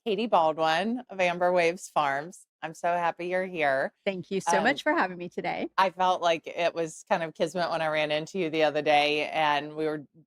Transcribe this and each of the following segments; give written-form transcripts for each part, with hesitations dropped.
Katie Baldwin of Amber Waves Farms. I'm so happy you're here. Thank you so Um, much for having me today. I felt like it was kind of kismet when I ran into you the other day, and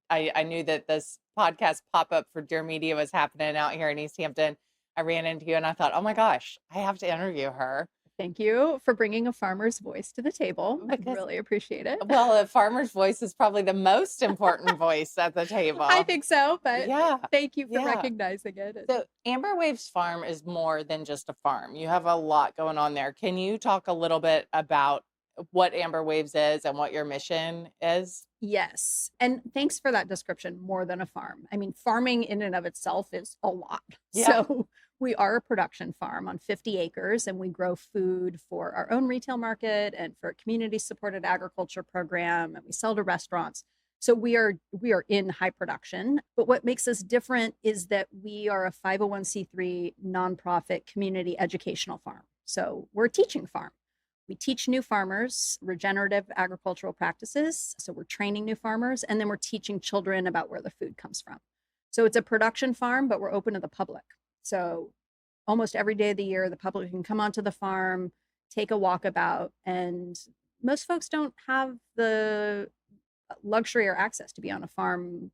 I knew that this podcast pop up for Dear Media was happening out here in East Hampton. I ran into you and I thought, oh my gosh, I have to interview her Thank you for bringing a farmer's voice to the table. I because, really appreciate it. well, a farmer's voice is probably the most important voice at the I table. think so, but Yeah, thank you for yeah. recognizing it. So Amber Waves Farm is more than just a farm. You have a lot going on there. Can you talk a little bit about what Amber Waves is and what your mission is? Yes. And thanks for that description, more than a farm. I mean, farming in and of itself is a lot. Yeah. So we are a production farm on 50 acres and we grow food for our own retail market and for a community supported agriculture program, and we sell to restaurants. So we are in high production, but what makes us different is that we are a 501c3 nonprofit community educational farm. So we're a teaching farm. We teach new farmers regenerative agricultural practices. So we're training new farmers, and then we're teaching children about where the food comes from. So it's a production farm, but we're open to the public. So almost every day of the year, the public can come onto the farm, take a walkabout, and most folks don't have the luxury or access to be on a farm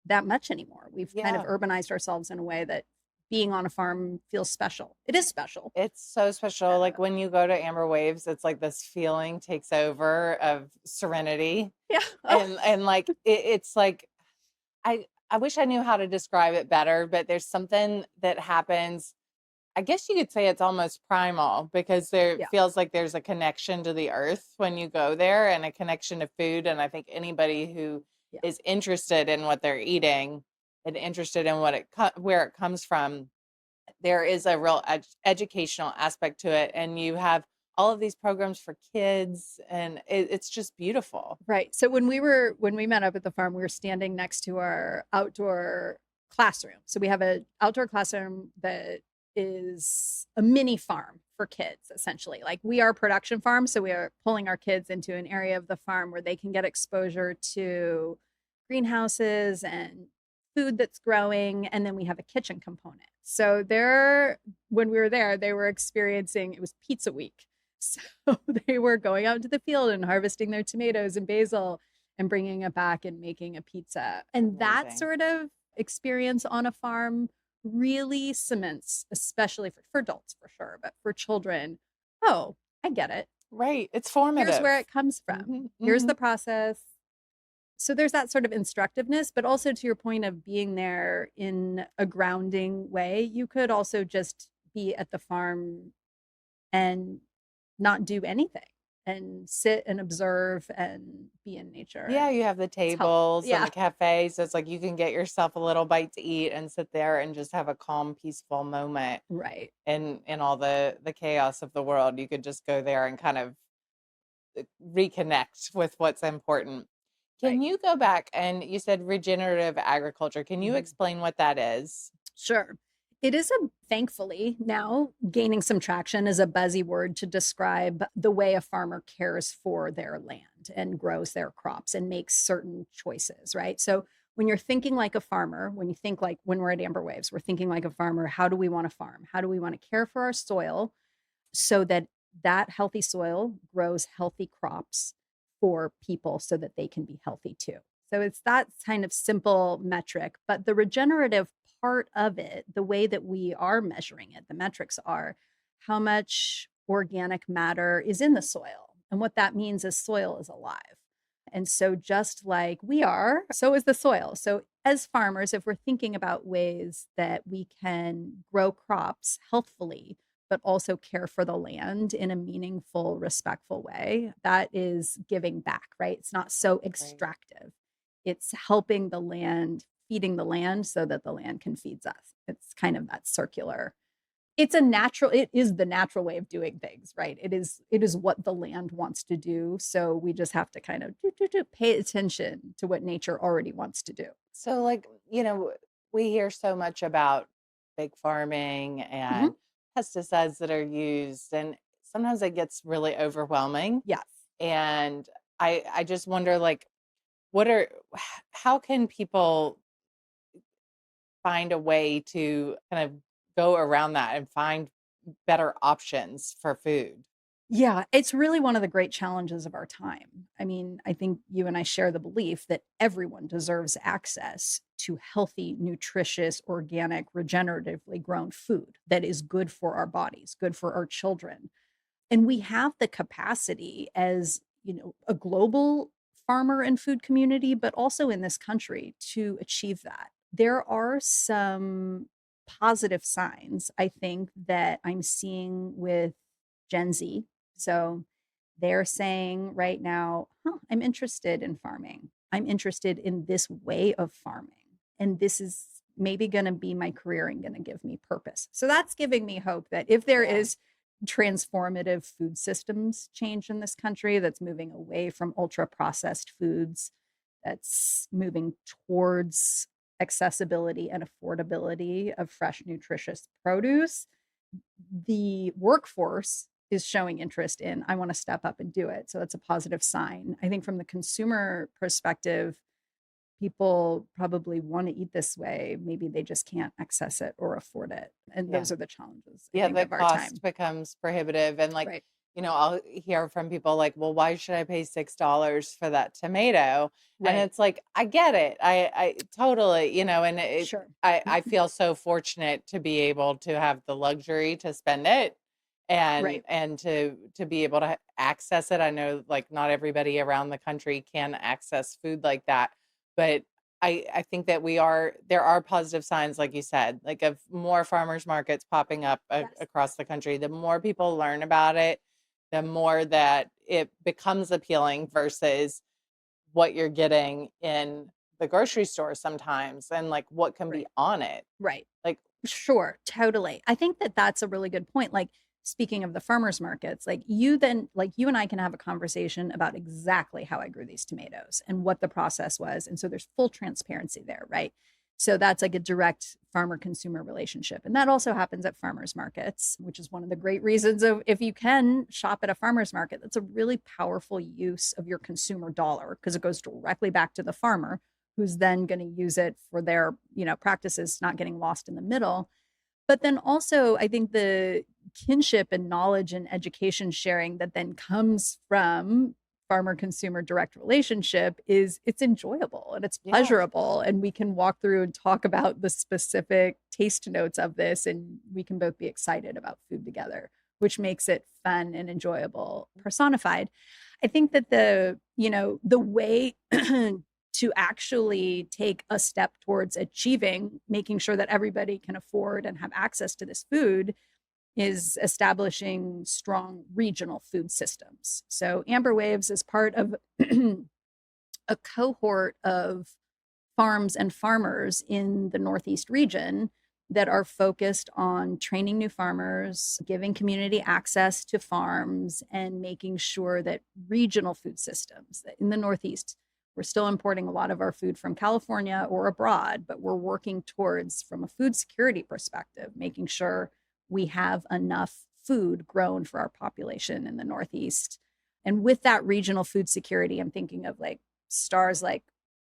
that much anymore. We've kind of Yeah. urbanized ourselves in a way that being on a farm feels special. It is special. It's so special. Uh, Like when you go to Amber Waves, it's like this feeling takes over of serenity. yeah. Oh, And like it's like I wish I knew how to describe it better, but there's something that happens. I guess you could say it's almost primal because there yeah. feels like there's a connection to the earth when you go there and a connection to food. And I think anybody who Yeah. is interested in what they're eating and interested in where it comes from, there is a real educational aspect to it. And you have all of these programs for kids, and it's just beautiful. Right. So when we met up at the farm, we were standing next to our outdoor classroom. So we have an outdoor classroom that is a mini farm for kids, essentially. Like we are a production farm, so we are pulling our kids into an area of the farm where they can get exposure to greenhouses and food that's growing, and then we have a kitchen component. So there, when we were there, they were experiencing, it was pizza week. So they were going out into the field and harvesting their tomatoes and basil and bringing it back and making a pizza. And that Amazing. sort of experience on a farm really cements, especially for adults for sure, but for children, oh, I get it. Right. It's Here's formative. where it comes from. Hmm. Here's Hmm. the process. So there's that sort of instructiveness, but also to your point of being there in a grounding way, you could also just be at the farm and not do anything and sit and observe and be in nature. Yeah, And you have the it's helpful. tables and Yeah. the cafes. So it's like you can get yourself a little bite to eat and sit there and just have a calm, peaceful moment Right. in all the chaos of the world. You could just go there and kind of reconnect with what's important. Can Right. you go back and you said regenerative agriculture? Can you Mhm. explain what that is? Sure. It is thankfully now gaining some traction as a buzzy word to describe the way a farmer cares for their land and grows their crops and makes certain choices, right? So when you're thinking like a farmer, when you think like when we're at Amber Waves, we're thinking like a farmer, how do we want to farm? How do we want to care for our soil so that that healthy soil grows healthy crops for people so that they can be healthy too? So it's that kind of simple metric, but the regenerative part of it, the way that we are measuring it, the metrics are how much organic matter is in the soil. And what that means is soil is alive. And so, just like we are, so is the soil. So, as farmers, if we're thinking about ways that we can grow crops healthfully, but also care for the land in a meaningful, respectful way, that is giving back, right? It's not so Right. extractive. It's helping the land, feeding the land so that the land can feed us. It's kind of that circular. It is the natural way of doing things, right? It is what the land wants to do. So we just have to kind of pay attention to what nature already wants to do. So, like, we hear so much about big farming Mhm. and pesticides that are used, and sometimes it gets really overwhelming. Yes. And I just wonder, like, what are, how can people find a way to kind of go around that and find better options for food. Yeah, it's really one of the great challenges of our time. I mean, I think you and I share the belief that everyone deserves access to healthy, nutritious, organic, regeneratively grown food that is good for our bodies, good for our children. And we have the capacity as, a global farmer and food community, but also in this country to achieve that. There are some positive signs, I think, that I'm seeing with Gen Z. So they're saying right now, I'm interested in farming. I'm interested in this way of farming. And this is maybe going to be my career and going to give me purpose. So that's giving me hope that if there Yeah. is transformative food systems change in this country that's moving away from ultra processed foods, that's moving towards accessibility and affordability of fresh, nutritious produce, the workforce is showing interest in, I want to step up and do it. So that's a positive sign. I think from the consumer perspective, people probably want to eat this way. Maybe they just can't access it or afford it. And Yeah. those are the challenges, I Yeah, think, the of our time. cost becomes prohibitive. And like, Right. I'll hear from people like, well, why should I pay $6 for that tomato? And Right. it's like, I get it. I totally, and Sure. I feel so fortunate to be able to have the luxury to spend it Right. and to be able to access it. I know like not everybody around the country can access food like that, but I think that there are positive signs, like you said, like of more farmers markets popping up Yes. across the country. The more people learn about it, the more that it becomes appealing versus what you're getting in the grocery store sometimes and like what can be Right. on it. Right. Like, Sure, totally. I think that that's a really good point. Like, speaking of the farmers markets, you and I can have a conversation about exactly how I grew these tomatoes and what the process was. And so there's full transparency there, right? So that's like a direct farmer consumer relationship. And that also happens at farmers markets, which is one of the great reasons of if you can shop at a farmers market, that's a really powerful use of your consumer dollar because it goes directly back to the farmer who's then going to use it for their, practices not getting lost in the middle. But then also, I think the kinship and knowledge and education sharing that then comes from farmer consumer direct relationship is it's enjoyable and it's yeah, pleasurable and we can walk through and talk about the specific taste notes of this and we can both be excited about food together, which makes it fun and enjoyable personified. I think that the way to actually take a step towards achieving making sure that everybody can afford and have access to this food is establishing strong regional food systems. So Amber Waves is part of a cohort of farms and farmers in the Northeast region that are focused on training new farmers, giving community access to farms, and making sure that regional food systems that in the Northeast, we're still importing a lot of our food from California or abroad, but we're working towards, from a food security perspective, making sure we have enough food grown for our population in the Northeast. And with that regional food security, I'm thinking of like stars like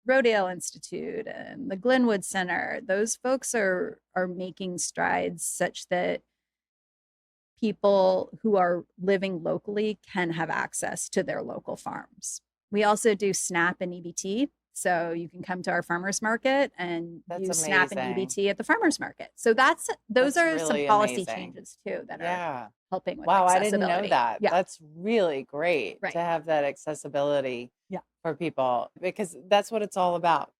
Rodale Institute and the Glenwood Center. Those folks are making strides such that people who are living locally can have access to their local farms. We also do SNAP and EBT. So you can come to our farmers market and that's use SNAP and amazing. EBT at the farmers market. So those That's are some really policy amazing. changes too that are Yeah. helping with Wow, I didn't know accessibility. that. Yeah, That's really great to right. have that accessibility Yeah. for people because that's what it's all about.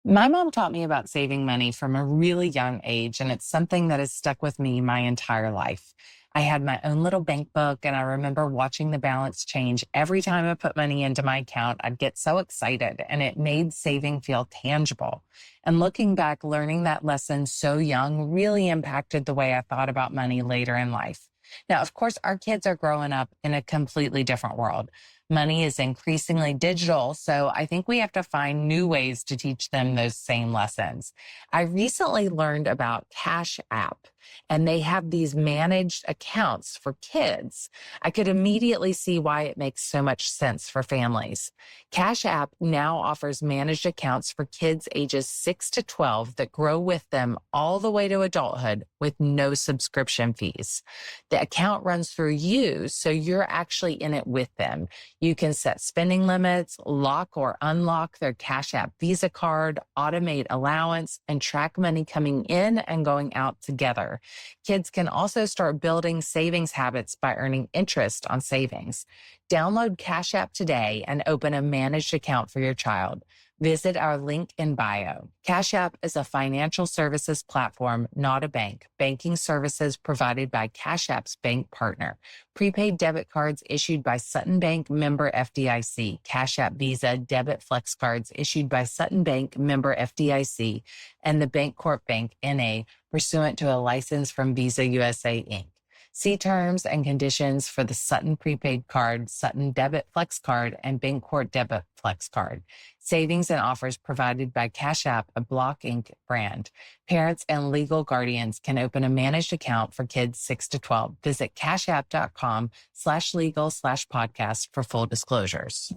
My mom taught me about saving money from a really young age, and it's something that has stuck with me my entire life. I had my own little bank book, and I remember watching the balance change every time I put money into my account. I'd get so excited, and it made saving feel tangible. And looking back, learning that lesson so young really impacted the way I thought about money later in life. Now, of course, our kids are growing up in a completely different world. Money is increasingly digital, so I think we have to find new ways to teach them those same lessons. I recently learned about Cash App. and they have these managed accounts for kids, I could immediately see why it makes so much sense for families. Cash App now offers managed accounts for kids ages 6 to 12 that grow with them all the way to adulthood with no subscription fees. The account runs through you, so you're actually in it with them. You can set spending limits, lock or unlock their Cash App Visa card, automate allowance, and track money coming in and going out together. Kids can also start building savings habits by earning interest on savings. Download Cash App today and open a managed account for your child. Visit our link in bio. Cash App is a financial services platform, not a bank. Banking services provided by Cash App's bank partner. Prepaid debit cards issued by Sutton Bank, member FDIC. Cash App Visa debit flex cards issued by Sutton Bank, member FDIC, and the Bancorp Bank, N.A., pursuant to a license from Visa USA, Inc. See terms and conditions for the Sutton prepaid card, Sutton debit flex card, and Bancorp debit flex card. Savings and offers provided by Cash App, a Block Inc. brand. Parents and legal guardians can open a managed account for kids 6 to 12. Visit cashapp.com/legal/podcast for full disclosures.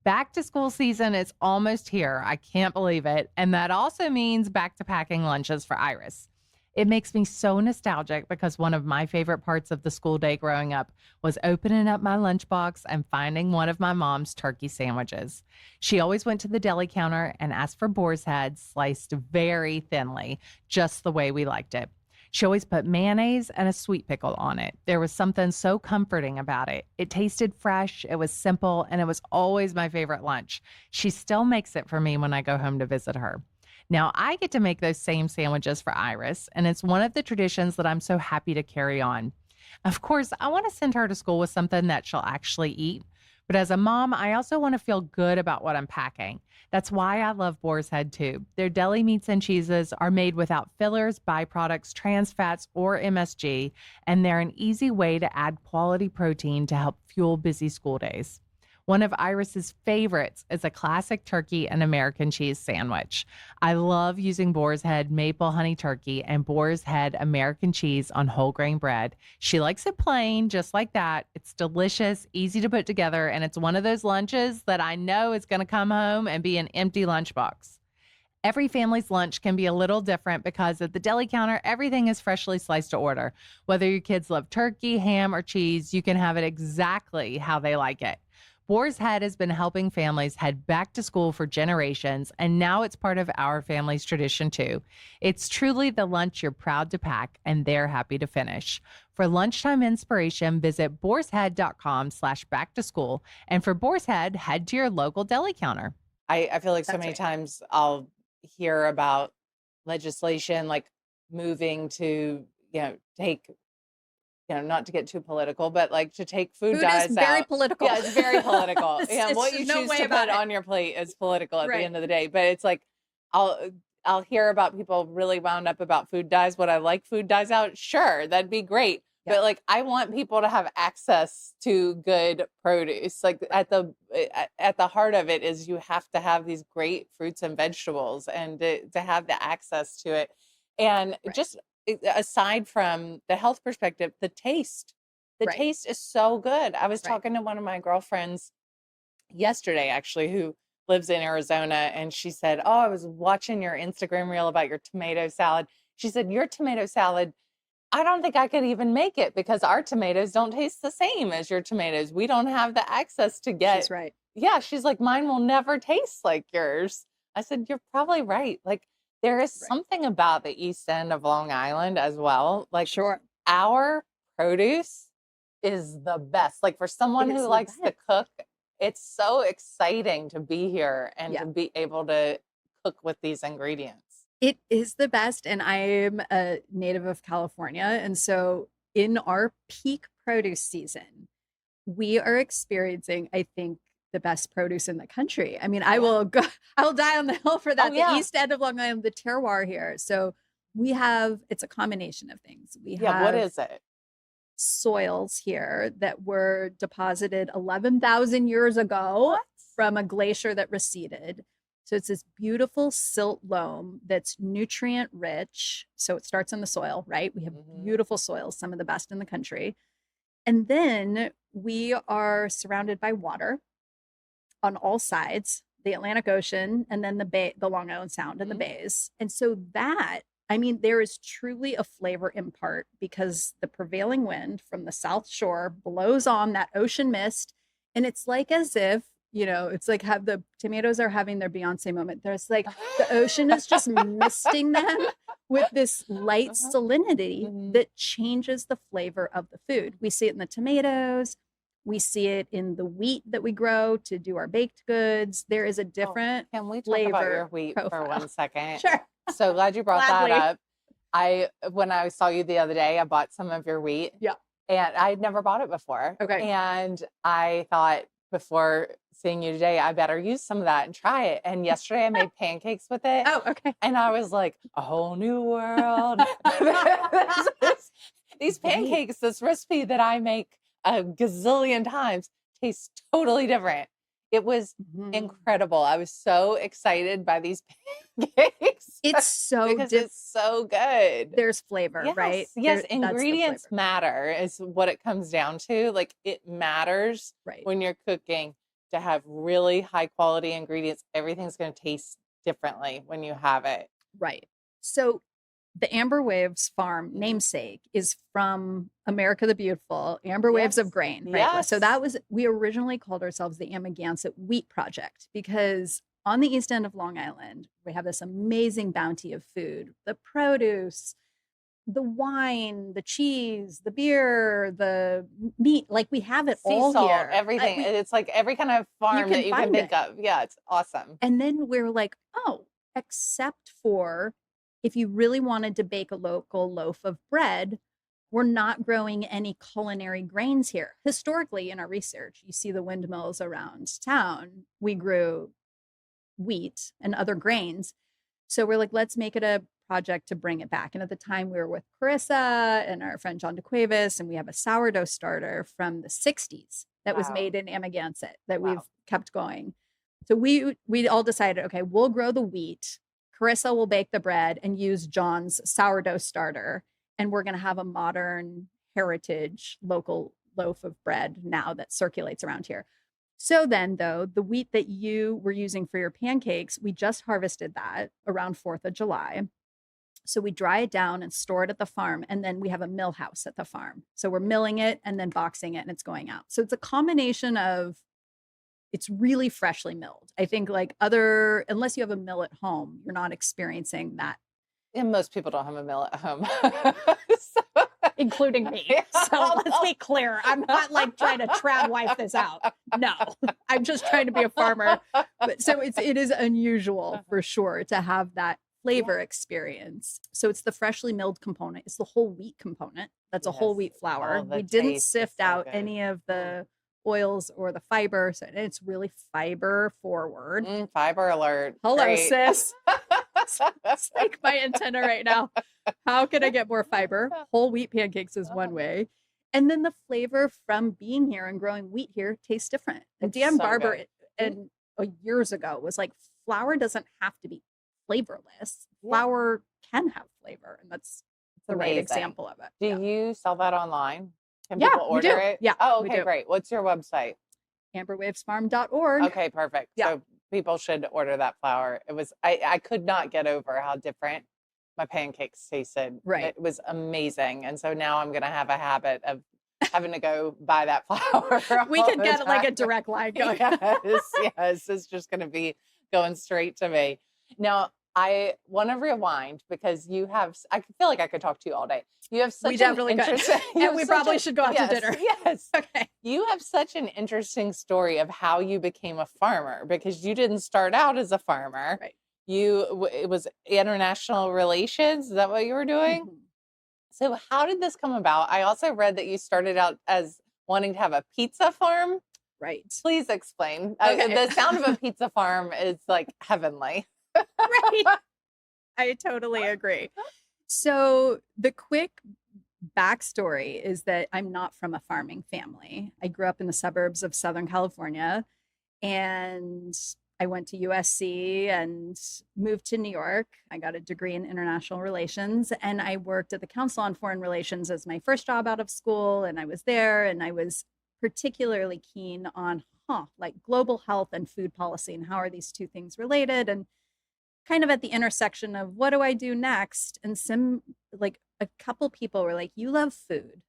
Back to school season is almost here. I can't believe it. And that also means back to packing lunches for Iris. It makes me so nostalgic because one of my favorite parts of the school day growing up was opening up my lunchbox and finding one of my mom's turkey sandwiches. She always went to the deli counter and asked for boar's head sliced very thinly, just the way we liked it. She always put mayonnaise and a sweet pickle on it. There was something so comforting about it. It tasted fresh, it was simple, and it was always my favorite lunch. She still makes it for me when I go home to visit her. Now, I get to make those same sandwiches for Iris, and it's one of the traditions that I'm so happy to carry on. Of course, I want to send her to school with something that she'll actually eat, but as a mom, I also want to feel good about what I'm packing. That's why I love Boar's Head too. Their deli meats and cheeses are made without fillers, byproducts, trans fats, or MSG, and they're an easy way to add quality protein to help fuel busy school days. One of Iris's favorites is a classic turkey and American cheese sandwich. I love using Boar's Head maple honey turkey and Boar's Head American cheese on whole grain bread. She likes it plain, just like that. It's delicious, easy to put together, and it's one of those lunches that I know is going to come home and be an empty lunchbox. Every family's lunch can be a little different because at the deli counter, everything is freshly sliced to order. Whether your kids love turkey, ham, or cheese, you can have it exactly how they like it. Boar's Head has been helping families head back to school for generations, and now it's part of our family's tradition too. It's truly the lunch you're proud to pack, and they're happy to finish. For lunchtime inspiration, visit boarshead.com/back to school. And for Boar's Head, head to your local deli counter. I feel like so That's many right. times I'll hear about legislation like moving to, take, not to get too political, but like to take food Food is dyes very out. political. Yeah, it's very political. It's- Yeah, what there's you no choose way to about put it. on your plate is political at the Right. end of the day. But it's like I'll I'll hear about people really wound up about food dyes. Would I like food dyes out? Sure, that'd be great. Yeah. But like I want people to have access to good produce. Like at the heart of it is you have to have these great fruits and vegetables and to have the access to it. And Right. just aside from the health perspective, the taste. The Right. taste is so good. I was Right. talking to one of my girlfriends yesterday, actually, who lives in Arizona, and she said, "Oh, I was watching your Instagram reel about your tomato salad." She said, "Your tomato salad, I don't think I could even make it because our tomatoes don't taste the same as your tomatoes. We don't have the access to get." She's right. Yeah, she's like, "Mine will never taste like yours." I said, "You're probably right." Like, there is Right. something about the East End of Long Island as well. Like, Sure. our produce is the best. Like, for someone It is who the likes to best. cook, it's so exciting to be here and Yeah. to be able to cook with these ingredients. It is the best, and I'm a native of California, and so in our peak produce season, we are experiencing, I think, the best produce in the country. I mean, I Yeah. will go I will die on the hill for that. Oh, yeah. The East End of Long Island, the terroir here. So we have it's a combination of things. We Yeah, what have is it? soils here that were deposited 11,000 years ago What? from a glacier that receded. So it's this beautiful silt loam that's nutrient rich. So it starts in the soil, right? We have beautiful soils, some of the best in the country. And then we are surrounded by water on all sides, the Atlantic Ocean, and then the bay, the Long Island Sound and the bays. And so that, I mean, there is truly a flavor impart because the prevailing wind from the South Shore blows on that ocean mist. And it's like as if, you know, it's like have the tomatoes are having their Beyonce moment. There's like the ocean is just misting them with this light salinity that changes the flavor of the food. We see it in the tomatoes. We see it in the wheat that we grow to do our baked goods. There is a different Can we talk flavor about your wheat profile. for 1 second? Sure. So glad you brought Gladly. that up. When I saw you the other day, I bought some of your wheat. Yeah. And I'd never bought it before. Okay. And I thought before seeing you today, I better use some of that and try it. And yesterday I made pancakes with it. Oh, okay. And I was like, a whole new world. These pancakes, this recipe that I make a gazillion times tastes totally different. It was incredible. I was so excited by these pancakes. It's so because it's so good. There's flavor, right? Yes, There, that's the ingredients flavor. matter is what it comes down to. Like it matters Right. when you're cooking to have really high quality ingredients. Everything's going to taste differently when you have it. Right. So the Amber Waves farm namesake is from America the Beautiful, Amber Waves of Grain. Right. So that was, we originally called ourselves the Amagansett Wheat Project because on the east end of Long Island, we have this amazing bounty of food, the produce, the wine, the cheese, the beer, the meat, like we have it Sea all salt, here. everything. It's like every kind of farm that you can think of. Yeah, it's awesome. And then we're like, oh, except for if you really wanted to bake a local loaf of bread, we're not growing any culinary grains here. Historically, in our research, you see the windmills around town. We grew wheat and other grains. So we're like, let's make it a project to bring it back. And at the time, we were with Carissa and our friend John DeCuevas, and we have a sourdough starter from the 60s that was made in Amagansett that we've kept going. So we all decided, okay, we'll grow the wheat. Carissa will bake the bread and use John's sourdough starter. And we're going to have a modern heritage local loaf of bread now that circulates around here. So then, though, the wheat that you were using for your pancakes, we just harvested that around 4th of July. So we dry it down and store it at the farm. And then we have a mill house at the farm. So we're milling it and then boxing it and it's going out. So it's a combination of, it's really freshly milled. I think like unless you have a mill at home, you're not experiencing that. And most people don't have a mill at home. Including me. So let's be clear. I'm not like trying to trad wife this out. No, I'm just trying to be a farmer. But so it is unusual for sure to have that flavor experience. So it's the freshly milled component. It's the whole wheat component. That's a whole wheat flour. We didn't sift out any of the oils or the fiber. So it's really fiber forward. Fiber alert. Hello, Great. sis. It's like my antenna right now. How can I get more fiber? Whole wheat pancakes is one way. And then the flavor from being here and growing wheat here tastes different. And Dan Barber and years ago was like, flour doesn't have to be flavorless. Flour can have flavor. And that's the right example of it. Do you sell that online? Can people order it? Yeah. Oh, okay, great. What's your website? amberwavesfarm.org. Okay, perfect. Yeah. So people should order that flour. It was, I could not get over how different my pancakes tasted. Right. It was amazing. And so now I'm going to have a habit of having to go buy that flour. We can get like a direct line going. Yes. It's just going to be going straight to me. Now, I want to rewind because you have, I feel like I could talk to you all day. You have such an interesting, and we probably should go out to dinner. Yes. Okay. You have such an interesting story of how you became a farmer because you didn't start out as a farmer. Right. It was international relations. Is that what you were doing? Mm-hmm. So how did this come about? I also read that you started out as wanting to have a pizza farm. Right. Please explain. Okay. The sound of a pizza farm is like heavenly. Right. I totally agree. So the quick backstory is that I'm not from a farming family. I grew up in the suburbs of Southern California, and I went to USC and moved to New York. I got a degree in international relations, and I worked at the Council on Foreign Relations as my first job out of school. And I was there, and I was particularly keen on, like global health and food policy, and how are these two things related? And kind of at the intersection of what do I do next? And like a couple people were like, you love food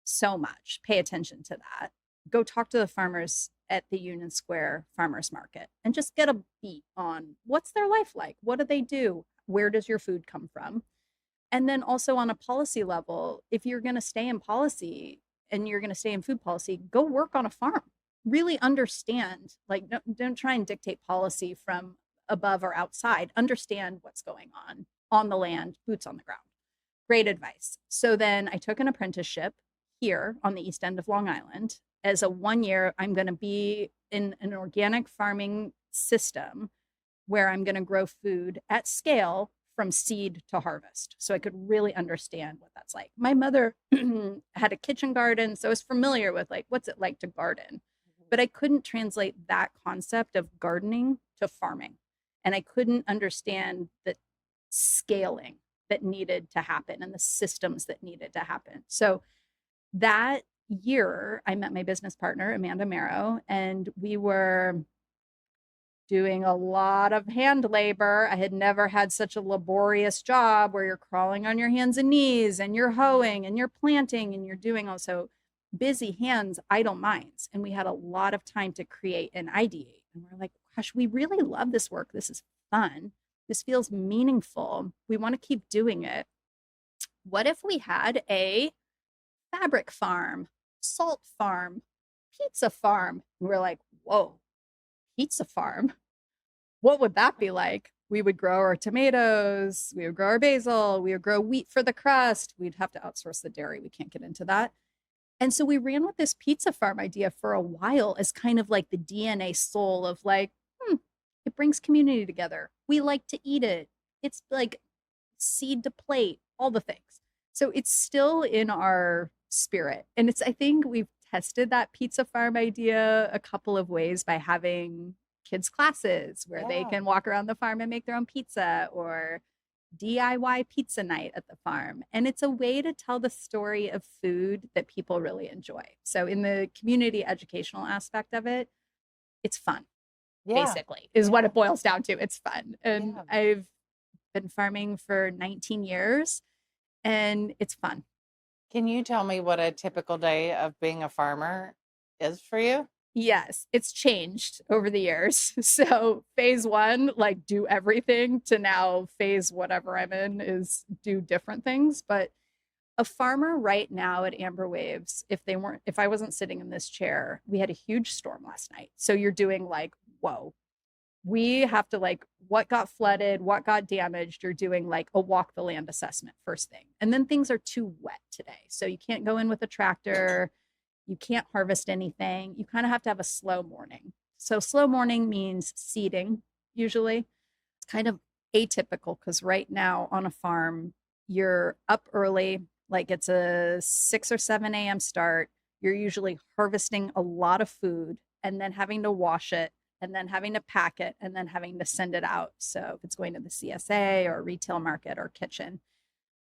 so much. Pay attention to that. Go talk to the farmers at the Union Square Farmers Market and just get a beat on what's their life like? What do they do? Where does your food come from? And then also on a policy level, if you're going to stay in policy and you're going to stay in food policy, go work on a farm. Really understand, like, don't try and dictate policy from above or outside. Understand what's going on the land, boots on the ground. Great advice. So then I took an apprenticeship here on the east end of Long Island. As a 1 year, I'm going to be in an organic farming system where I'm going to grow food at scale from seed to harvest. So I could really understand what that's like. My mother had a kitchen garden, so I was familiar with like, what's it like to garden? But I couldn't translate that concept of gardening to farming. And I couldn't understand the scaling that needed to happen and the systems that needed to happen. So that year, I met my business partner, Amanda Marrow, and we were doing a lot of hand labor. I had never had such a laborious job where you're crawling on your hands and knees and you're hoeing and you're planting and you're doing also busy hands, idle minds. And we had a lot of time to create and ideate. And we're like, gosh, we really love this work. This is fun. This feels meaningful. We want to keep doing it. What if we had a fabric farm, salt farm, pizza farm? And we're like, whoa, pizza farm? What would that be like? We would grow our tomatoes, we would grow our basil, we would grow wheat for the crust. We'd have to outsource the dairy. We can't get into that. And so we ran with this pizza farm idea for a while as kind of like the DNA soul of like, it brings community together. We like to eat it. It's like seed to plate, all the things. So it's still in our spirit. And I think we've tested that pizza farm idea a couple of ways by having kids classes where they can walk around the farm and make their own pizza, or DIY pizza night at the farm. And it's a way to tell the story of food that people really enjoy. So in the community educational aspect of it, it's fun. Basically, is what it boils down to. It's fun. And I've been farming for 19 years and it's fun. Can you tell me what a typical day of being a farmer is for you? Yes, it's changed over the years. So phase one, like do everything, to now phase whatever I'm in is do different things. But a farmer right now at Amber Waves, if I wasn't sitting in this chair, we had a huge storm last night. So you're doing like, whoa, we have to like, what got flooded, what got damaged? You're doing like a walk the land assessment first thing. And then things are too wet today. So you can't go in with a tractor. You can't harvest anything. You kind of have to have a slow morning. So slow morning means seeding usually. It's kind of atypical because right now on a farm, you're up early, like it's a 6 or 7 a.m. start. You're usually harvesting a lot of food and then having to wash it and then having to pack it and then having to send it out. So if it's going to the CSA or retail market or kitchen,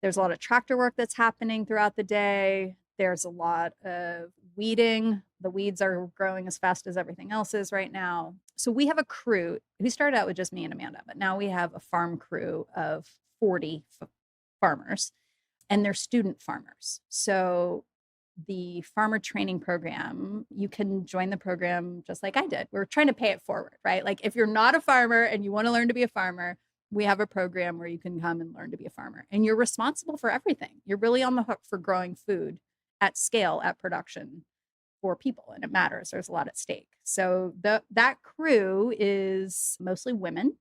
there's a lot of tractor work that's happening throughout the day. There's a lot of weeding. The weeds are growing as fast as everything else is right now. So we have a crew. We started out with just me and Amanda, but now we have a farm crew of 40 farmers, and they're student farmers. So the farmer training program, you can join the program just like I did. We're trying to pay it forward, right? Like if you're not a farmer and you want to learn to be a farmer, we have a program where you can come and learn to be a farmer, and you're responsible for everything. You're really on the hook for growing food at scale, at production for people, and it matters. There's a lot at stake. So that crew is mostly women,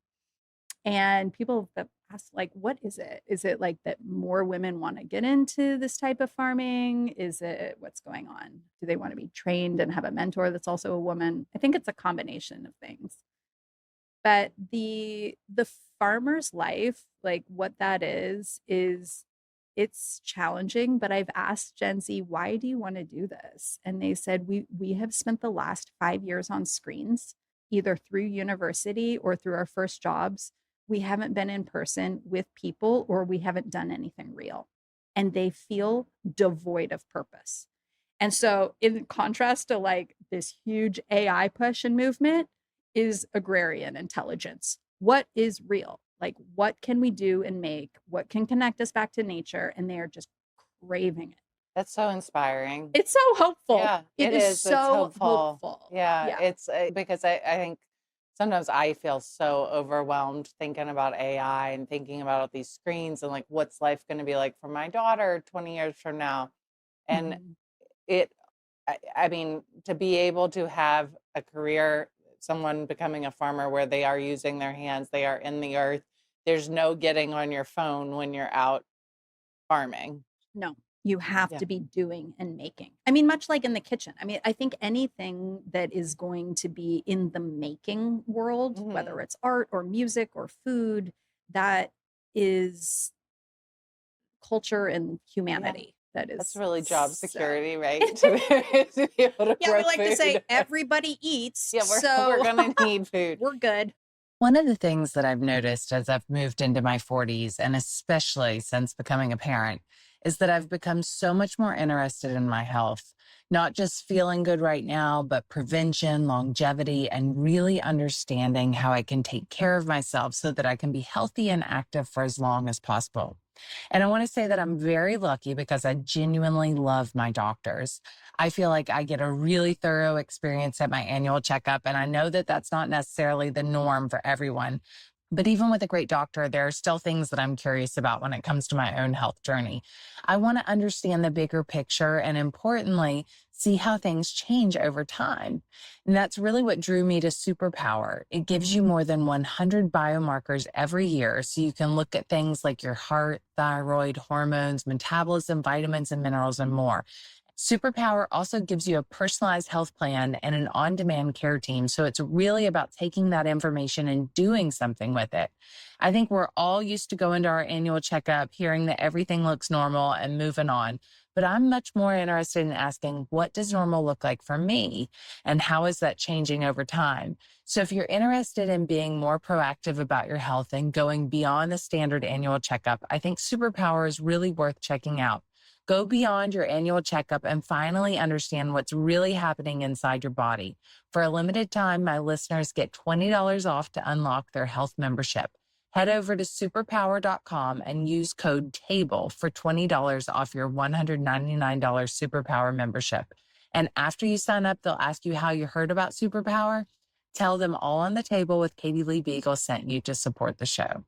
and people have asked, like, what is it? Is it like that more women want to get into this type of farming? Is it what's going on? Do they want to be trained and have a mentor that's also a woman? I think it's a combination of things. But the farmer's life, like what that is it's challenging. But I've asked Gen Z, why do you want to do this? And they said, we have spent the last 5 years on screens either through university or through our first jobs, we haven't been in person with people or we haven't done anything real. And they feel devoid of purpose. And so, in contrast to like this huge AI push and movement, is agrarian intelligence. What is real? Like, what can we do and make? What can connect us back to nature? And they are just craving it. That's so inspiring. It's so hopeful. Yeah, It is It's so hopeful. hopeful. Yeah, Yeah. it's because I think sometimes I feel so overwhelmed thinking about AI and thinking about all these screens and like what's life going to be like for my daughter 20 years from now. And Mhm. it, I mean, to be able to have a career, someone becoming a farmer where they are using their hands, they are in the earth. There's no getting on your phone when you're out farming. No, you have Yeah. to be doing and making. I mean, much like in the kitchen. I mean, I think anything that is going to be in the making world, whether Mhm. it's art or music or food, that is culture and Yeah. humanity. That That's is really job so. security, right? To be able to Yeah, grow we like to say food. everybody eats, Yeah, we're so gonna need food. we're good. One of the things that I've noticed as I've moved into my 40s, and especially since becoming a parent, is that I've become so much more interested in my health, not just feeling good right now, but prevention, longevity, and really understanding how I can take care of myself so that I can be healthy and active for as long as possible. And I want to say that I'm very lucky because I genuinely love my doctors. I feel like I get a really thorough experience at my annual checkup. And I know that that's not necessarily the norm for everyone. But even with a great doctor, there are still things that I'm curious about when it comes to my own health journey. I want to understand the bigger picture and, importantly, see how things change over time. And that's really what drew me to Superpower. It gives you more than 100 biomarkers every year, so you can look at things like your heart, thyroid, hormones, metabolism, vitamins, and minerals, and more. Superpower also gives you a personalized health plan and an on demand care team. So it's really about taking that information and doing something with it. I think we're all used to going to our annual checkup, hearing that everything looks normal and moving on. But I'm much more interested in asking, what does normal look like for me? And how is that changing over time? So if you're interested in being more proactive about your health and going beyond the standard annual checkup, I think Superpower is really worth checking out. Go beyond your annual checkup and finally understand what's really happening inside your body. For a limited time, my listeners get $20 off to unlock their health membership. Head over to superpower.com and use code TABLE for $20 off your $199 Superpower membership. And after you sign up, they'll ask you how you heard about Superpower. Tell them All on the Table with Katie Lee Beagle sent you to support the show.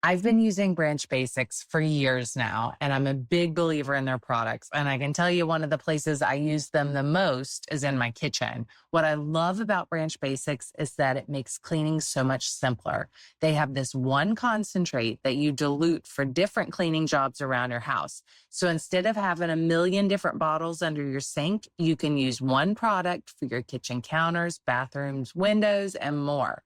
I've been using Branch Basics for years now, and I'm a big believer in their products. And I can tell you one of the places I use them the most is in my kitchen. What I love about Branch Basics is that it makes cleaning so much simpler. They have this one concentrate that you dilute for different cleaning jobs around your house. So instead of having a million different bottles under your sink, you can use one product for your kitchen counters, bathrooms, windows, and more.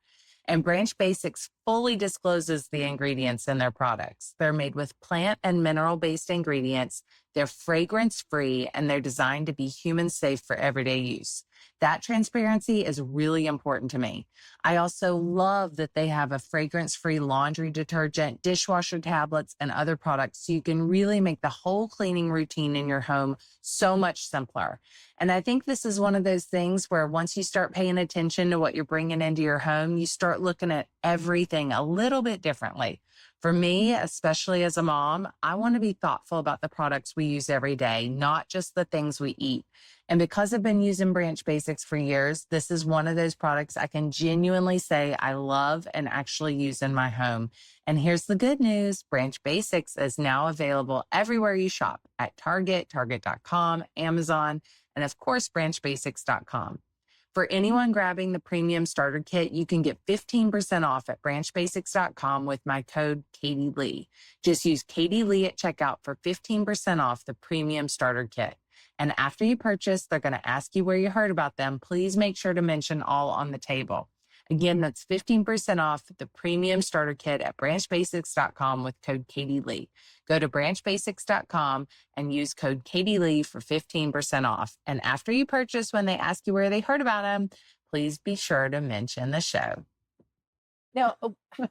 And Branch Basics fully discloses the ingredients in their products. They're made with plant and mineral-based ingredients. They're fragrance-free, and they're designed to be human-safe for everyday use. That transparency is really important to me. I also love that they have a fragrance-free laundry detergent, dishwasher tablets, and other products, so you can really make the whole cleaning routine in your home so much simpler. And I think this is one of those things where once you start paying attention to what you're bringing into your home, you start looking at everything a little bit differently. For me, especially as a mom, I want to be thoughtful about the products we use every day, not just the things we eat. And because I've been using Branch Basics for years, this is one of those products I can genuinely say I love and actually use in my home. And here's the good news. Branch Basics is now available everywhere you shop at Target, Target.com, Amazon, and of course, branchbasics.com. For anyone grabbing the premium starter kit, you can get 15% off at branchbasics.com with my code Katie Lee. Just use Katie Lee at checkout for 15% off the premium starter kit. And after you purchase, they're going to ask you where you heard about them. Please make sure to mention All on the Table. Again, that's 15% off the premium starter kit at branchbasics.com with code Katie Lee. Go to branchbasics.com and use code Katie Lee for 15% off. And after you purchase, when they ask you where they heard about them, please be sure to mention the show. Now,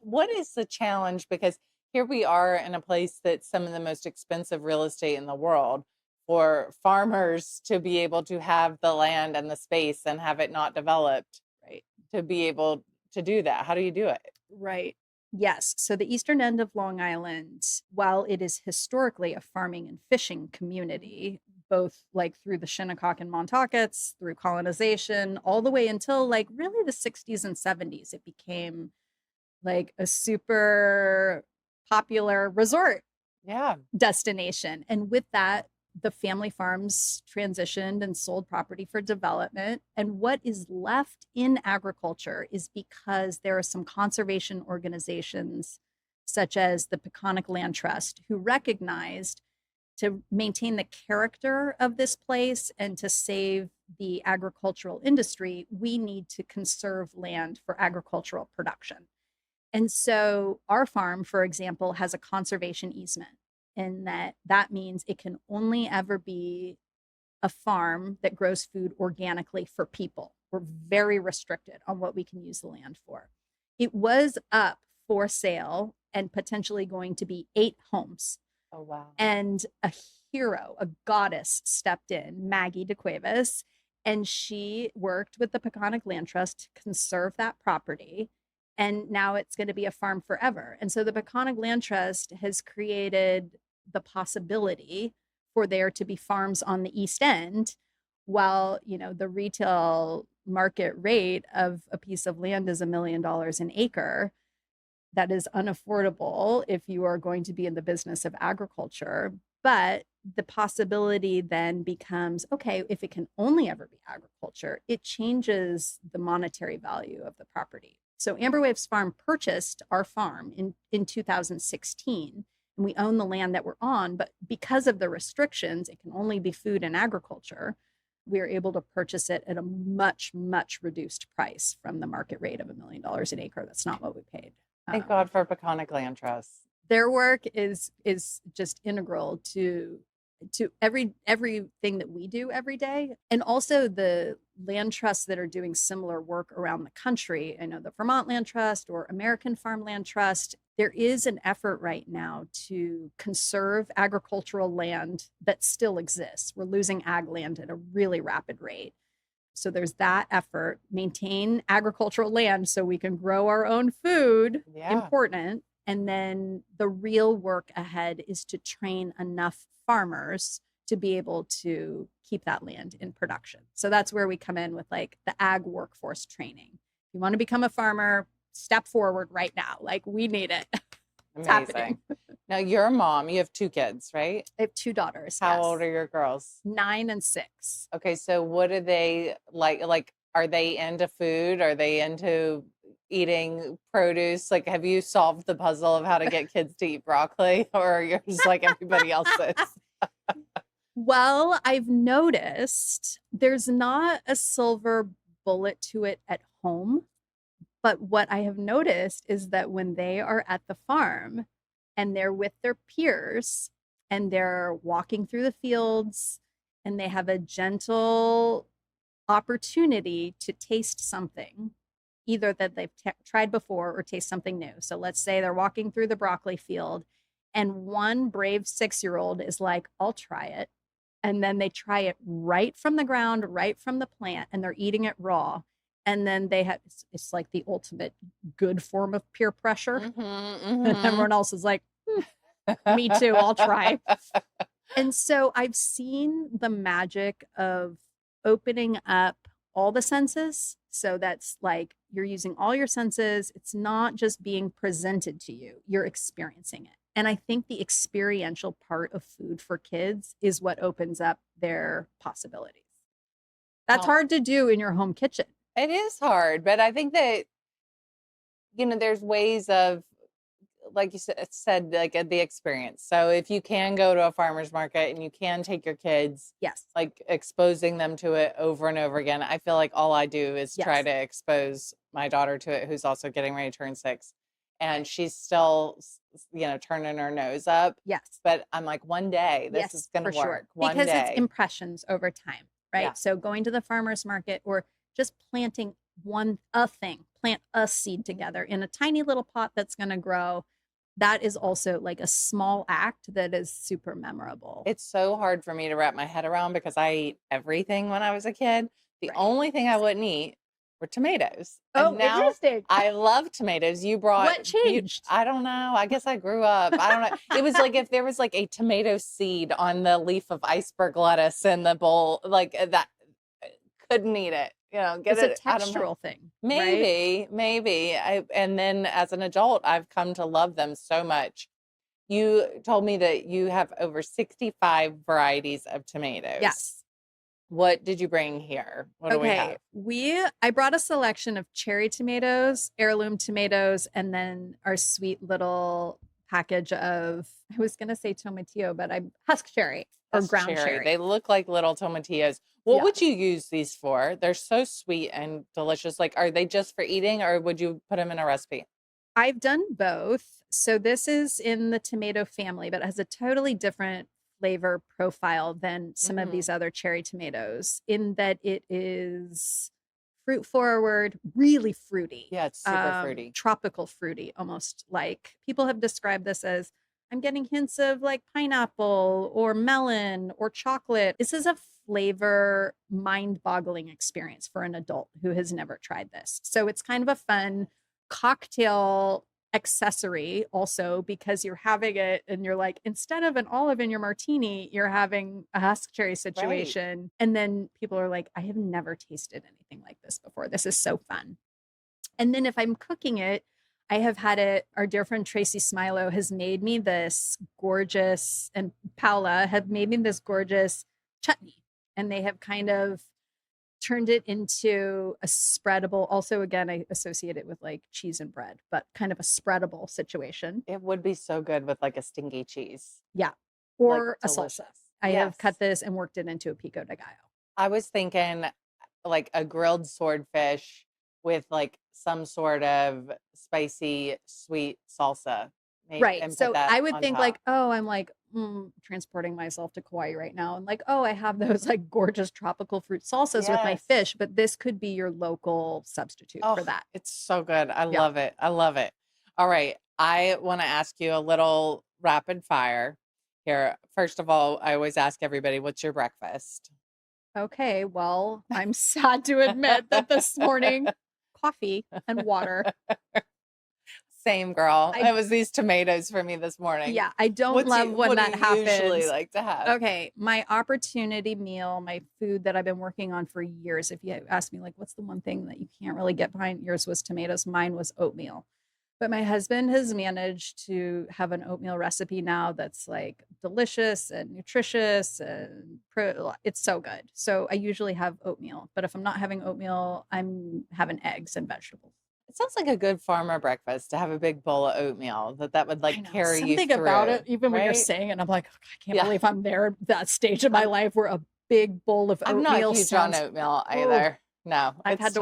what is the challenge? Because here we are in a place that's some of the most expensive real estate in the world, for farmers to be able to have the land and the space and have it not developed, Right. to be able to do that. How do you do it? Right. Yes. So the eastern end of Long Island, while it is historically a farming and fishing community, both like through the Shinnecock and Montaukets, through colonization, all the way until like really the 60s and 70s, it became like a super popular resort Yeah. destination. And with that, the family farms transitioned and sold property for development. And what is left in agriculture is because there are some conservation organizations, such as the Peconic Land Trust, who recognized to maintain the character of this place and to save the agricultural industry, we need to conserve land for agricultural production. And so our farm, for example, has a conservation easement, and that means it can only ever be a farm that grows food organically for people. We're very restricted on what we can use the land for. It was up for sale and potentially going to be 8 homes. Oh, wow. And a hero, a goddess stepped in, Maggie DeCuevas, and she worked with the Peconic Land Trust to conserve that property. And now it's going to be a farm forever. And so the Peconic Land Trust has created the possibility for there to be farms on the East End, while, you know, the retail market rate of a piece of land is $1 million an acre. That is unaffordable if you are going to be in the business of agriculture. But the possibility then becomes, okay, if it can only ever be agriculture, it changes the monetary value of the property. So Amberwave's farm purchased our farm in 2016, and we own the land that we're on, but because of the restrictions, it can only be food and agriculture. We are able to purchase it at a much, much reduced price from the market rate of $1 million an acre. That's not what we paid. Thank God for Peconic Land Trust. Their work is just integral to everything that we do every day. And also the land trusts that are doing similar work around the country. I know the Vermont Land Trust or American Farmland Trust. There is an effort right now to conserve agricultural land that still exists. We're losing ag land at a really rapid rate. So there's that effort, maintain agricultural land so we can grow our own food, important. And then the real work ahead is to train enough farmers to be able to keep that land in production. So that's where we come in with like the ag workforce training. If you want to become a farmer, step forward right now. Like, we need it. It's happening. Now, you're a mom. You have 2 kids, right? I have 2 daughters. How old are your girls? 9 and 6. Okay, so what are they like? Like, are they into food? Are they into eating produce? Like, have you solved the puzzle of how to get kids to eat broccoli, or you're just like everybody else is? Well, I've noticed there's not a silver bullet to it at home. But what I have noticed is that when they are at the farm and they're with their peers and they're walking through the fields and they have a gentle opportunity to taste something, either that they've tried before or taste something new. So let's say they're walking through the broccoli field and one brave 6-year-old is like, I'll try it. And then they try it right from the ground, right from the plant, and they're eating it raw. And then they have, it's like the ultimate good form of peer pressure. And everyone else is like, me too, I'll try. And so I've seen the magic of opening up all the senses. So that's like, you're using all your senses. It's not just being presented to you, you're experiencing it. And I think the experiential part of food for kids is what opens up their possibilities. That's hard to do in your home kitchen. It is hard, but I think that, you know, there's ways of, like you said, like the experience. So if you can go to a farmer's market and you can take your kids, yes, like exposing them to it over and over again. I feel like all I do is try to expose my daughter to it, who's also getting ready to turn 6. And she's still, you know, turning her nose up. Yes. But I'm like, one day this is going to work. Sure. One because day. It's impressions over time, right? Yeah. So going to the farmer's market or just planting plant a seed together in a tiny little pot that's going to grow. That is also like a small act that is super memorable. It's so hard for me to wrap my head around because I ate everything when I was a kid. The Right. only thing I wouldn't eat were tomatoes. Oh, And now interesting. I love tomatoes. You brought What changed? I don't know. I guess I grew up. I don't know. It was like if there was like a tomato seed on the leaf of iceberg lettuce in the bowl, like that, couldn't eat it. Get It's a it out of my textural thing, right? maybe. And then as an adult, I've come to love them so much. You told me that you have over 65 varieties of tomatoes. Yes. What did you bring here? What do we have? I brought a selection of cherry tomatoes, heirloom tomatoes, and then our sweet little package of, I was going to say tomatillo, but I'm husk cherry or That's ground cherry. They look like little tomatillos. What Yeah. would you use these for? They're so sweet and delicious. Like, are they just for eating or would you put them in a recipe? I've done both. So this is in the tomato family, but it has a totally different flavor profile than some of these other cherry tomatoes in that it is fruit forward, really fruity. Yeah, it's super fruity. Tropical fruity, almost like people have described this as I'm getting hints of like pineapple or melon or chocolate. This is a flavor mind-boggling experience for an adult who has never tried this. So it's kind of a fun cocktail accessory also because you're having it and you're like, instead of an olive in your martini, you're having a husk cherry situation. Right. And then people are like, I have never tasted anything like this before. This is so fun. And then if I'm cooking it, I have had it, our dear friend Tracy Smilo has made me this gorgeous, and Paula have made me this gorgeous chutney. And they have kind of turned it into a spreadable, also again, I associate it with like cheese and bread, but kind of a spreadable situation. It would be so good with like a stinky cheese. Yeah. Or like, a salsa. I have cut this and worked it into a pico de gallo. I was thinking like a grilled swordfish with like some sort of spicy sweet salsa. Right. So I would think top. Like, oh, I'm like transporting myself to Kauai right now. And like, oh, I have those like gorgeous tropical fruit salsas with my fish, but this could be your local substitute for that. It's so good. I love it. I love it. All right. I want to ask you a little rapid fire here. First of all, I always ask everybody, what's your breakfast? Okay. Well, I'm sad to admit that this morning, coffee and water. Same girl. It was these tomatoes for me this morning. Yeah, I don't love when that happens. What do you usually like to have? Okay, my opportunity meal, my food that I've been working on for years. If you ask me, like, what's the one thing that you can't really get behind? Yours was tomatoes. Mine was oatmeal. But my husband has managed to have an oatmeal recipe now that's like delicious and nutritious and it's so good. So I usually have oatmeal. But if I'm not having oatmeal, I'm having eggs and vegetables. It sounds like a good farmer breakfast to have a big bowl of oatmeal that would like carry you through. Something about it, even when you're saying it, I'm like, oh, I can't believe I'm there that stage of my life where a big bowl of oatmeal. I'm not huge on oatmeal either. No, I've had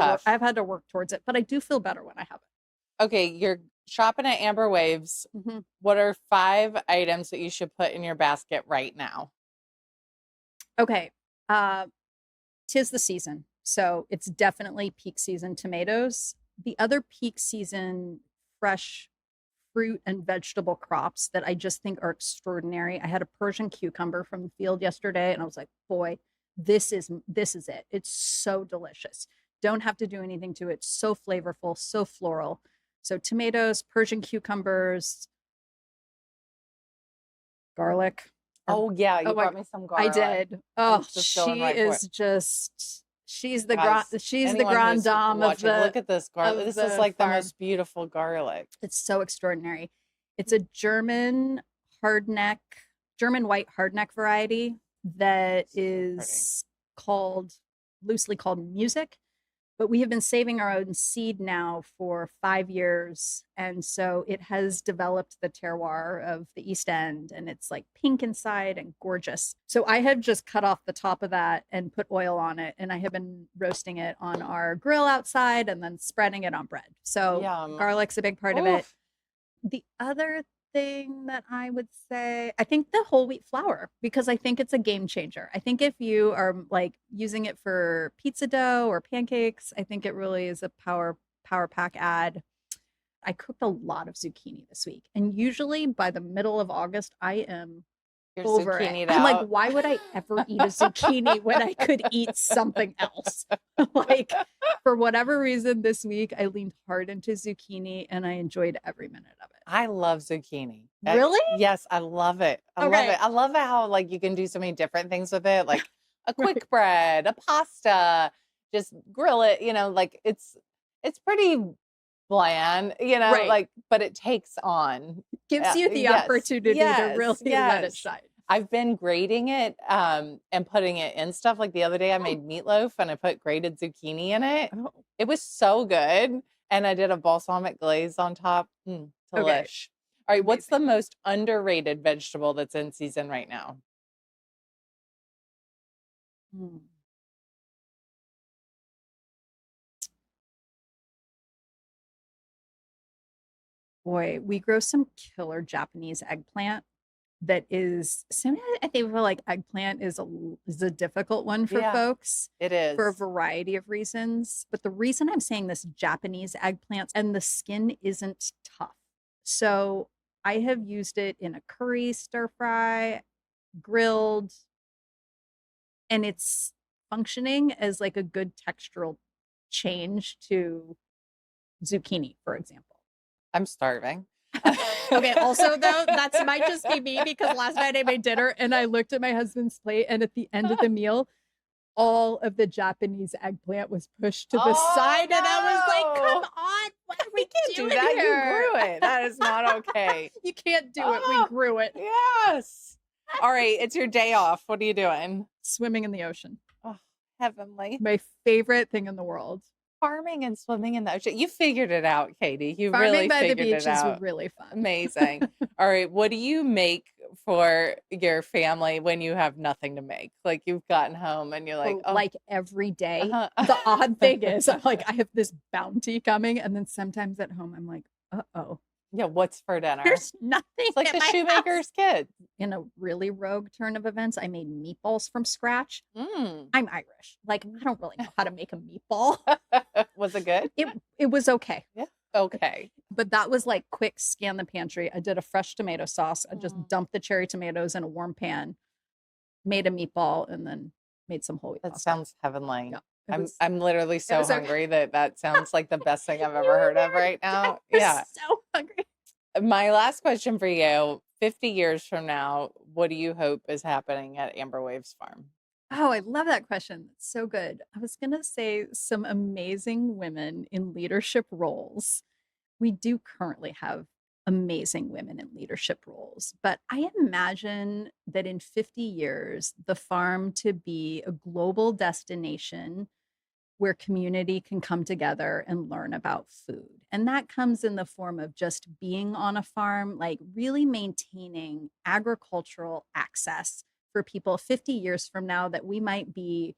to work towards it, but I do feel better when I have it. Okay, you're shopping at Amber Waves. What are 5 items that you should put in your basket right now? Okay, 'tis the season, so it's definitely peak season tomatoes. The other peak season fresh fruit and vegetable crops that I just think are extraordinary. I had a Persian cucumber from the field yesterday and I was like, boy, this is it. It's so delicious. Don't have to do anything to it. So flavorful, so floral. So tomatoes, Persian cucumbers, garlic. Oh yeah, you brought me some garlic. I did. Oh, she is just she's the grand dame of the. Look at this garlic. This is like the most beautiful garlic. It's so extraordinary. It's a German white hardneck variety that is loosely called Music. But we have been saving our own seed now for 5 years. And so it has developed the terroir of the East End and it's like pink inside and gorgeous. So I have just cut off the top of that and put oil on it. And I have been roasting it on our grill outside and then spreading it on bread. So garlic's a big part of it. The other thing that I would say, I think the whole wheat flour, because I think it's a game changer. I think if you are like using it for pizza dough or pancakes, I think it really is a power pack add. I cooked a lot of zucchini this week, and usually by the middle of August, I am You're over it. zucchini'd I'm like, out. why would I ever eat a zucchini when I could eat something else? Like, for whatever reason, this week I leaned hard into zucchini and I enjoyed every minute of it. I love zucchini. Really? Yes, I love it. I love Okay. it. I love how like you can do so many different things with it, like a Right. quick bread, a pasta, just grill it, like it's pretty bland, Right. like, but it takes on. Gives you the Yes, opportunity to really let it yes. shine. I've been grating it and putting it in stuff. Like the other day I made meatloaf and I put grated zucchini in it. Oh, It was so good. And I did a balsamic glaze on top. okay. Delish. All right, what's the Amazing. most underrated vegetable that's in season right now? Hmm. Boy, we grow some killer Japanese eggplant that is sometimes I think feel like eggplant is a difficult one for Yeah, folks it for a is. variety of reasons. But the reason I'm saying this Japanese eggplants and the skin isn't tough. So I have used it in a curry, stir fry, grilled, and it's functioning as like a good textural change to zucchini, for example. I'm starving. Okay, also though, that might just be me because last night I made dinner and I looked at my husband's plate, and at the end of the meal, all of the Japanese eggplant was pushed to the side, and I was like, "Come on, what are we can't do doing that. here? You grew it. That is not okay. You can't do it. We Oh, grew it." yes. All right, it's your day off. What are you doing? Swimming in the ocean, Oh, heavenly. my favorite thing in the world. Farming and swimming in the ocean. You figured it out, Katie. You Farming really by the figured beach it is out. really fun. Amazing. All right, what do you make for your family when you have nothing to make? Like you've gotten home and you're like, Oh, oh, like every day. uh-huh. The odd thing is, I'm like, I have this bounty coming, and then sometimes at home, I'm like, uh-oh, Yeah, what's for dinner? there's nothing It's like at the my house. shoemaker's kid. In a really rogue turn of events, I made meatballs from scratch. Mm. I'm Irish. Like, I don't really know how to make a meatball. Was it good? It was okay. Yeah. Okay. But that was like quick scan the pantry. I did a fresh tomato sauce. I just dumped the cherry tomatoes in a warm pan, made a meatball, and then made some whole wheat That pasta. sounds heavenly. Yeah, I'm literally so was okay. hungry that sounds like the best thing I've You ever heard were of right now. I was Yeah. so hungry. My last question for you, 50 years from now, what do you hope is happening at Amber Waves Farm? Oh, I love that question. It's so good. I was going to say some amazing women in leadership roles. We do currently have amazing women in leadership roles, but I imagine that in 50 years, the farm to be a global destination where community can come together and learn about food. And that comes in the form of just being on a farm, like really maintaining agricultural access for people 50 years from now, that we might be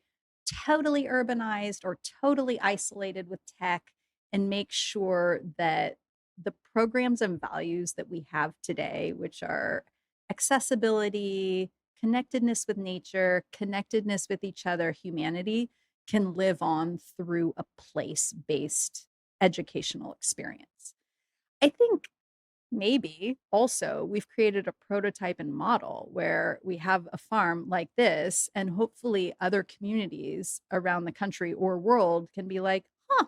totally urbanized or totally isolated with tech, and make sure that the programs and values that we have today, which are accessibility, connectedness with nature, connectedness with each other, humanity, can live on through a place-based educational experience. I think maybe also we've created a prototype and model where we have a farm like this, and hopefully other communities around the country or world can be like, huh,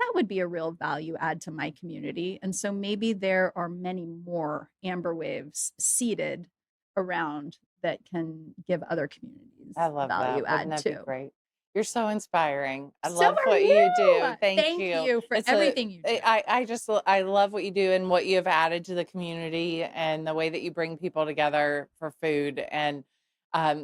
that would be a real value add to my community. And so maybe there are many more Amber Waves seeded around that can give other communities I love value that. Wouldn't add that be too. great? You're so inspiring. I So love are what you do. you. Thank Thank you. you for It's everything you do. I love what you do and what you have added to the community and the way that you bring people together for food. And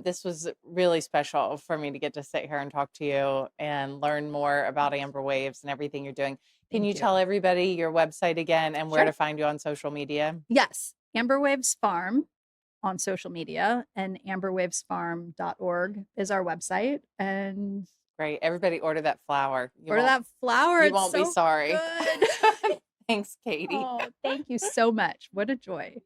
this was really special for me to get to sit here and talk to you and learn more about Amber Waves and everything you're doing. Can Thank you you. tell everybody your website again and where Sure. to find you on social media? Yes, Amber Waves Farm on social media, and amberwavesfarm.org is our website. And Great. Everybody order that flower. order that flower. You It's won't be so sorry. good. Thanks, Katie. Oh, thank you so much. What a joy.